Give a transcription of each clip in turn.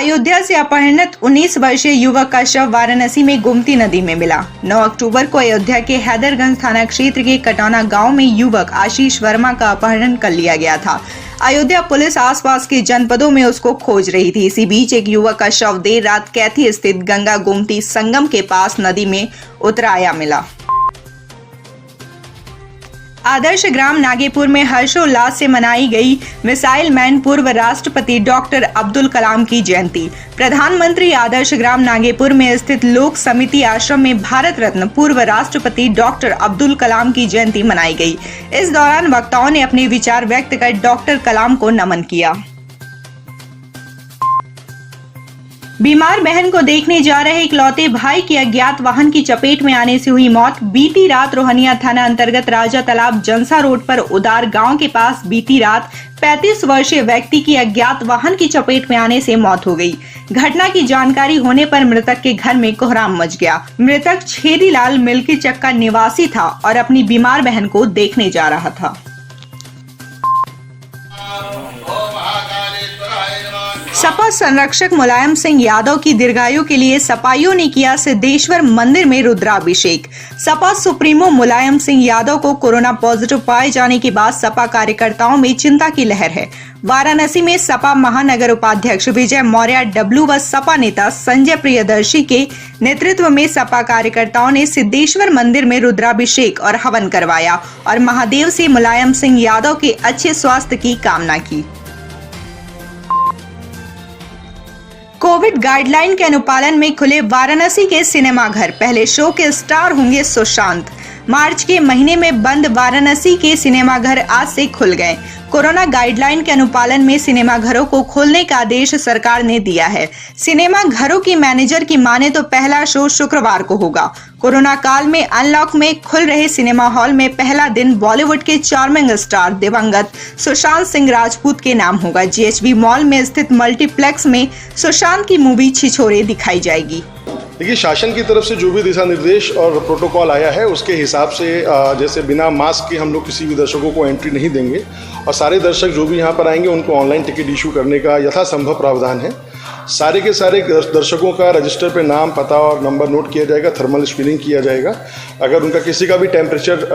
अयोध्या से अपहृत 19 वर्षीय युवक का शव वाराणसी में गोमती नदी में मिला। 9 अक्टूबर को अयोध्या के हैदरगंज थाना क्षेत्र के कटौना गांव में युवक आशीष वर्मा का अपहरण कर लिया गया था। अयोध्या पुलिस आसपास के जनपदों में उसको खोज रही थी। इसी बीच एक युवक का शव देर रात कैथी स्थित गंगा गोमती संगम के पास नदी में उतराया मिला। आदर्श ग्राम नागेपुर में हर्षोल्लास से मनाई गई मिसाइल मैन पूर्व राष्ट्रपति डॉक्टर अब्दुल कलाम की जयंती। प्रधानमंत्री आदर्श ग्राम नागेपुर में स्थित लोक समिति आश्रम में भारत रत्न पूर्व राष्ट्रपति डॉक्टर अब्दुल कलाम की जयंती मनाई गई। इस दौरान वक्ताओं ने अपने विचार व्यक्त कर डॉक्टर कलाम को नमन किया। बीमार बहन को देखने जा रहे इकलौते भाई की अज्ञात वाहन की चपेट में आने से हुई मौत। बीती रात रोहनिया थाना अंतर्गत राजा तालाब जनसा रोड पर उदार गांव के पास बीती रात 35 वर्षीय व्यक्ति की अज्ञात वाहन की चपेट में आने से मौत हो गई। घटना की जानकारी होने पर मृतक के घर में कोहराम मच गया। मृतक छेदीलाल मिल्की चक्का निवासी था और अपनी बीमार बहन को देखने जा रहा था। सपा संरक्षक मुलायम सिंह यादव की दीर्घायु के लिए सपाइयों ने किया सिद्धेश्वर मंदिर में रुद्राभिषेक। सपा सुप्रीमो मुलायम सिंह यादव को कोरोना पॉजिटिव पाए जाने के बाद सपा कार्यकर्ताओं में चिंता की लहर है। वाराणसी में सपा महानगर उपाध्यक्ष विजय मौर्य डब्लू व सपा नेता संजय प्रियदर्शी के नेतृत्व में सपा कार्यकर्ताओं ने सिद्धेश्वर मंदिर में रुद्राभिषेक और हवन करवाया और महादेव से मुलायम सिंह यादव के अच्छे स्वास्थ्य की कामना की। कोविड गाइडलाइन के अनुपालन में खुले वाराणसी के सिनेमाघर। पहले शो के स्टार होंगे सुशांत। मार्च के महीने में बंद वाराणसी के सिनेमाघर आज से खुल गए। कोरोना गाइडलाइन के अनुपालन में सिनेमाघरों को खोलने का आदेश सरकार ने दिया है। सिनेमाघरों की मैनेजर की माने तो पहला शो शुक्रवार को होगा। कोरोना काल में अनलॉक में खुल रहे सिनेमा हॉल में पहला दिन बॉलीवुड के चार्मिंग स्टार दिवंगत सुशांत सिंह राजपूत के नाम होगा। जीएचबी मॉल में स्थित मल्टीप्लेक्स में सुशांत की मूवी छिछोरे दिखाई जाएगी। देखिए, शासन की तरफ से जो भी दिशा निर्देश और प्रोटोकॉल आया है उसके हिसाब से जैसे बिना मास्क के हम लोग किसी भी दर्शकों को एंट्री नहीं देंगे और सारे दर्शक जो भी यहाँ पर आएंगे उनको ऑनलाइन टिकट इशू करने का यथासंभव प्रावधान है। सारे के सारे दर्शकों का रजिस्टर पे नाम, पता और नंबर नोट किया जाएगा, थर्मल स्क्रीनिंग किया जाएगा। अगर उनका किसी का भी टेम्परेचर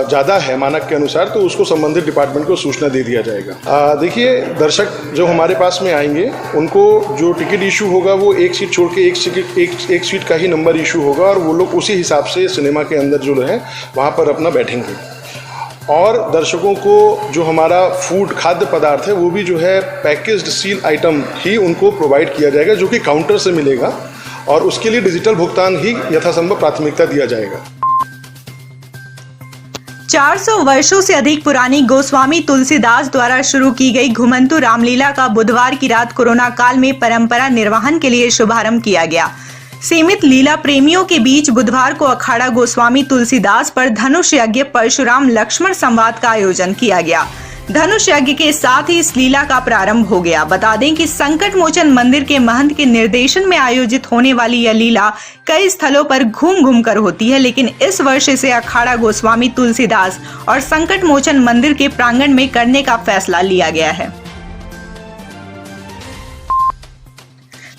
ज़्यादा है मानक के अनुसार तो उसको संबंधित डिपार्टमेंट को सूचना दे दिया जाएगा। देखिए, दर्शक जो हमारे पास में आएंगे उनको जो टिकट इशू होगा वो एक सीट छोड़ के एक सीट का ही नंबर इशू होगा और वो लोग उसी हिसाब से सिनेमा के अंदर जो है वहाँ पर अपना बैठेंगे। और दर्शकों को जो हमारा फूड खाद्य पदार्थ है वो भी जो है पैकेज्ड सील आइटम ही उनको प्रोवाइड किया जाएगा जो कि काउंटर से मिलेगा और उसके लिए डिजिटल भुगतान ही यथासंभव प्राथमिकता दिया जाएगा। 400 वर्षों से अधिक पुरानी गोस्वामी तुलसीदास द्वारा शुरू की गई घुमंतु रामलीला का बुधवार की रात कोरोना काल में परंपरा निर्वहन के लिए शुभारंभ किया गया। सीमित लीला प्रेमियों के बीच बुधवार को अखाड़ा गोस्वामी तुलसीदास पर धनुष यज्ञ परशुराम लक्ष्मण संवाद का आयोजन किया गया। धनुष यज्ञ के साथ ही इस लीला का प्रारंभ हो गया। बता दें कि संकट मोचन मंदिर के महंत के निर्देशन में आयोजित होने वाली यह लीला कई स्थलों पर घूम घूम कर होती है, लेकिन इस वर्ष इसे अखाड़ा गोस्वामी तुलसीदास और संकट मोचन मंदिर के प्रांगण में करने का फैसला लिया गया है।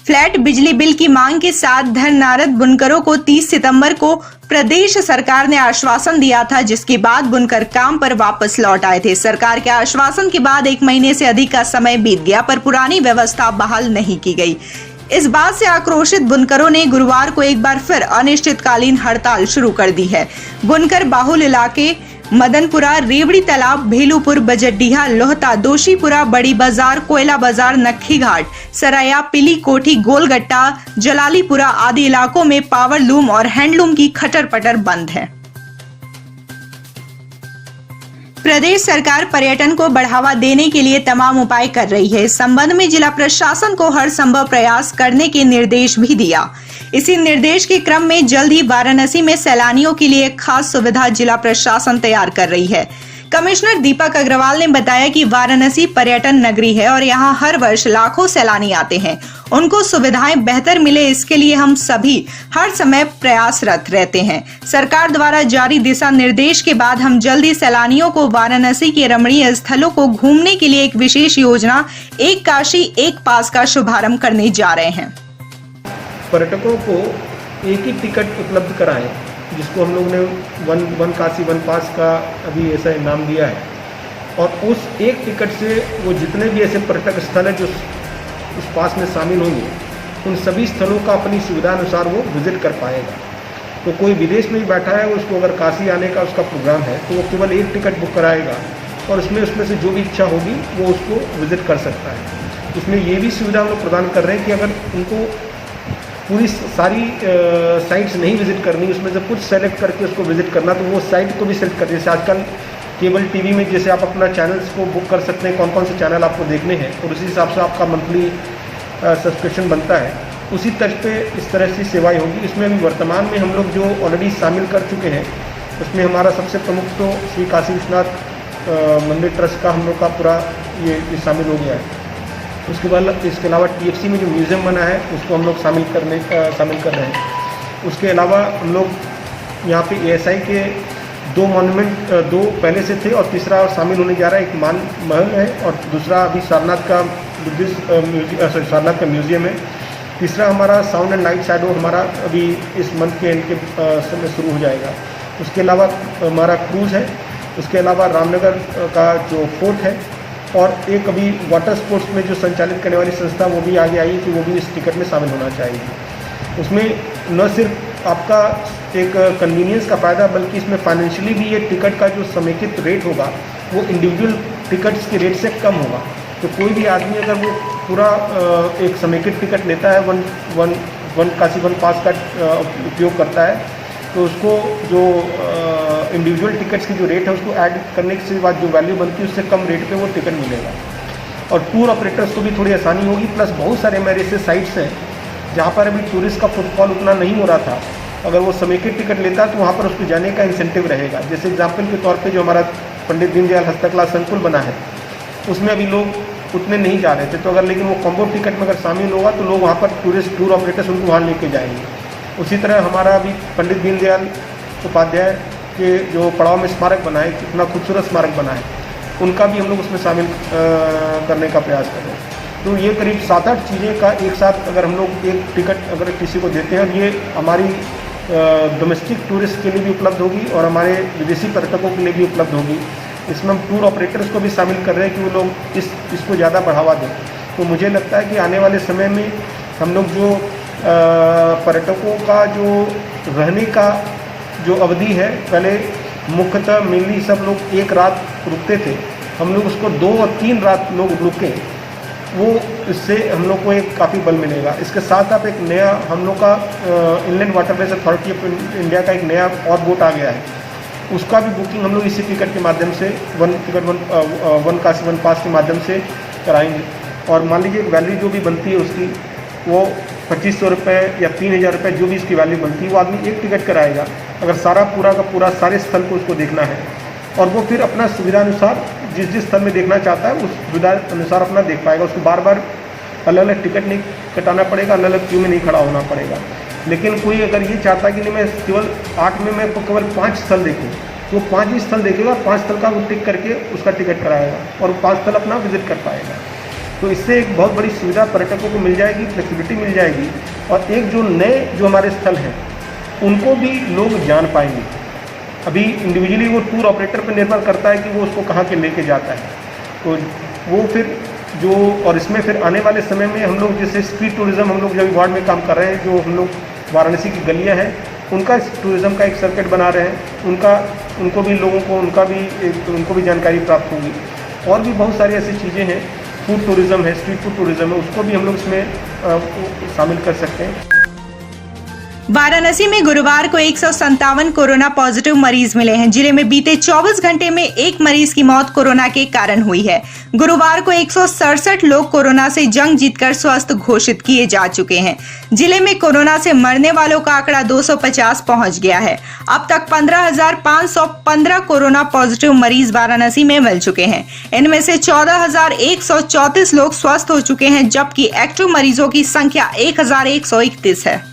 फ्लैट बिजली बिल की मांग के साथ धरनारत बुनकरों को 30 सितंबर को प्रदेश सरकार ने आश्वासन दिया था, जिसके बाद बुनकर काम पर वापस लौट आए थे। सरकार के आश्वासन के बाद 1 महीने से अधिक का समय बीत गया पर पुरानी व्यवस्था बहाल नहीं की गई। इस बात से आक्रोशित बुनकरों ने गुरुवार को एक बार फिर अनिश्चितकालीन हड़ताल शुरू कर दी है। बुनकर बाहुल इलाके मदनपुरा, रेवड़ी तालाब, भेलूपुर, बजड्डीहा, लोहता, दोशीपुरा, बड़ी बाजार, कोयला बाजार, नक्खी घाट, सराया, पिली कोठी, गोलगट्टा, जलालीपुरा आदि इलाकों में पावर लूम और हैंडलूम की खटर पटर बंद है। प्रदेश सरकार पर्यटन को बढ़ावा देने के लिए तमाम उपाय कर रही है। इस संबंध में जिला प्रशासन को हर संभव प्रयास करने के निर्देश भी दिया। इसी निर्देश के क्रम में जल्द ही वाराणसी में सैलानियों के लिए खास सुविधा जिला प्रशासन तैयार कर रही है। कमिश्नर दीपक अग्रवाल ने बताया कि वाराणसी पर्यटन नगरी है और यहाँ हर वर्ष लाखों सैलानी आते हैं। उनको सुविधाएं बेहतर मिले, इसके लिए हम सभी हर समय प्रयासरत रहते हैं। सरकार द्वारा जारी दिशा निर्देश के बाद हम जल्दी सैलानियों को वाराणसी के रमणीय स्थलों को घूमने के लिए एक विशेष योजना एक काशी एक पास का शुभारंभ करने जा रहे हैं। पर्यटकों को एक ही टिकट उपलब्ध कराएं, जिसको हम लोग ने वन काशी वन पास का अभी ऐसा नाम दिया है, और उस एक टिकट से वो जितने भी ऐसे पर्यटक स्थल हैं जो उस पास में शामिल होंगे, उन सभी स्थलों का अपनी सुविधा अनुसार वो विजिट कर पाएगा। तो कोई विदेश में ही बैठा है, उसको अगर काशी आने का उसका प्रोग्राम है तो वो केवल एक टिकट बुक कराएगा और उसमें से जो भी इच्छा होगी वो उसको विजिट कर सकता है। इसमें ये भी सुविधा हम लोग प्रदान कर रहे हैं कि अगर उनको पूरी सारी साइट्स नहीं विजिट करनी, उसमें से कुछ सेलेक्ट करके उसको विजिट करना, तो वो साइट को भी सेलेक्ट कर, जैसे आजकल केबल टीवी में जैसे आप अपना चैनल्स को बुक कर सकते हैं, कौन कौन से चैनल आपको देखने हैं, और उसी हिसाब से आपका मंथली सब्सक्रिप्शन बनता है। उसी तर्ज पे इस तरह से सेवाएं होगी। इसमें अभी वर्तमान में हम लोग जो ऑलरेडी शामिल कर चुके हैं, उसमें हमारा सबसे प्रमुख तो श्री काशी विश्वनाथ मंदिर ट्रस्ट का हम लोग का पूरा ये शामिल हो गया है। उसके बाद इसके अलावा TFC में जो म्यूज़ियम बना है उसको हम लोग शामिल कर रहे हैं। उसके अलावा हम लोग यहाँ पे ASI के 2 मॉन्यूमेंट, 2 पहले से थे और तीसरा शामिल होने जा रहा है। एक मान महल है और दूसरा अभी सारनाथ का सारनाथ का म्यूज़ियम है। तीसरा हमारा साउंड एंड लाइट शैडो हमारा अभी इस मंथ के एंड के समय शुरू हो जाएगा। उसके अलावा हमारा क्रूज़ है। उसके अलावा रामनगर का जो फोर्ट है, और एक अभी वाटर स्पोर्ट्स में जो संचालित करने वाली संस्था वो भी आगे आई कि वो भी इस टिकट में शामिल होना चाहिए। उसमें न सिर्फ आपका एक कन्वीनियंस का फ़ायदा, बल्कि इसमें फाइनेंशियली भी ये टिकट का जो समेकित रेट होगा वो इंडिविजुअल टिकट्स के रेट से कम होगा। तो कोई भी आदमी अगर वो पूरा एक समेकित टिकट लेता है, वन काशी वन पास का उपयोग करता है, तो उसको जो इंडिविजुअल टिकट्स की जो रेट है उसको ऐड करने के बाद जो वैल्यू बनती है उससे कम रेट पे वो टिकट मिलेगा। और टूर ऑपरेटर्स को भी थोड़ी आसानी होगी। प्लस बहुत सारे मेरे ऐसे साइट्स हैं जहाँ पर अभी टूरिस्ट का फुटफॉल उतना नहीं हो रहा था, अगर वो समेकित टिकट लेता है तो वहाँ पर उसको जाने का इंसेंटिव रहेगा। जैसे एग्जाम्पल के तौर पर जो हमारा पंडित दीनदयाल हस्तकला संकुल बना है, उसमें अभी लोग उतने नहीं जा रहे थे, तो अगर लेकिन वो कॉम्बो टिकट में अगर शामिल होगा तो लोग वहाँ पर टूर ऑपरेटर्स उनको वहाँ लेके जाएंगे। उसी तरह हमारा अभी पंडित दीनदयाल उपाध्याय के जो पड़ाव में स्मारक बना है, कितना खूबसूरत स्मारक बना है, उनका भी हम लोग उसमें शामिल करने का प्रयास कर रहे हैं। तो ये करीब 7-8 चीज़ें का एक साथ अगर हम लोग एक टिकट अगर किसी को देते हैं, ये हमारी डोमेस्टिक टूरिस्ट के लिए भी उपलब्ध होगी और हमारे विदेशी पर्यटकों के लिए भी उपलब्ध होगी। इसमें हम टूर ऑपरेटर्स को भी शामिल कर रहे हैं कि वो लोग इसको ज़्यादा बढ़ावा दें। तो मुझे लगता है कि आने वाले समय में हम लोग जो पर्यटकों का जो रहने का जो अवधि है, पहले मुख्यतः मेनली सब लोग 1 रात रुकते थे, हम लोग उसको 2 और 3 रात लोग रुके, वो इससे हम लोग को एक काफ़ी बल मिलेगा। इसके साथ आप एक नया हम लोग का inland waterways authority of India का एक नया और बोट आ गया है, उसका भी बुकिंग हम लोग इसी टिकट के माध्यम से वन काशी वन पास के माध्यम से कराएंगे। और मान लीजिए वैल्यू जो भी बनती है उसकी वो 2500 रुपये या 3000 रुपये जो भी इसकी वैल्यू बनती है, वो आदमी एक टिकट कराएगा अगर सारा पूरा का पूरा सारे स्थल को उसको देखना है, और वो फिर अपना सुविधा अनुसार जिस स्थल में देखना चाहता है उस सुविधा अनुसार अपना देख पाएगा। उसको बार बार अलग अलग टिकट नहीं कटाना पड़ेगा, अलग अलग क्यू में नहीं खड़ा होना पड़ेगा। लेकिन कोई अगर ये चाहता है कि नहीं मैं केवल 8 में मैं केवल 5 स्थल देखूँ, तो 5 ही स्थल देखेगा, 5 स्थल का वो टिक करके उसका टिकट कराएगा और 5 स्थल अपना विजिट कर पाएगा। तो इससे एक बहुत बड़ी सुविधा पर्यटकों को मिल जाएगी, फ्लेक्सिबिलिटी मिल जाएगी, और एक जो नए जो हमारे स्थल हैं उनको भी लोग जान पाएंगे। अभी इंडिविजुअली वो टूर ऑपरेटर पर निर्भर करता है कि वो उसको कहाँ के लेके जाता है, तो वो फिर जो, और इसमें फिर आने वाले समय में हम लोग जैसे स्ट्रीट टूरिज़्म हम लोग जो वार्ड में काम कर रहे हैं, जो हम लोग वाराणसी की गलियाँ हैं उनका टूरिज़्म का एक सर्किट बना रहे हैं, उनको भी लोगों को उनको भी जानकारी प्राप्त होगी। और भी बहुत सारी ऐसी चीज़ें हैं, फूड टूरिज़्म है, स्ट्रीट फूड टूरिज़्म है, उसको भी हम लोग इसमें शामिल कर सकते हैं। वाराणसी में गुरुवार को 157 कोरोना पॉजिटिव मरीज मिले हैं। जिले में बीते 24 घंटे में एक मरीज की मौत कोरोना के कारण हुई है। गुरुवार को 167 लोग कोरोना से जंग जीतकर स्वस्थ घोषित किए जा चुके हैं। जिले में कोरोना से मरने वालों का आंकड़ा 250 पहुंच गया है। अब तक 15,515 कोरोना पॉजिटिव मरीज वाराणसी में मिल चुके हैं। इनमें से 14,134 लोग स्वस्थ हो चुके हैं, जबकि एक्टिव मरीजों की संख्या 1,131 है।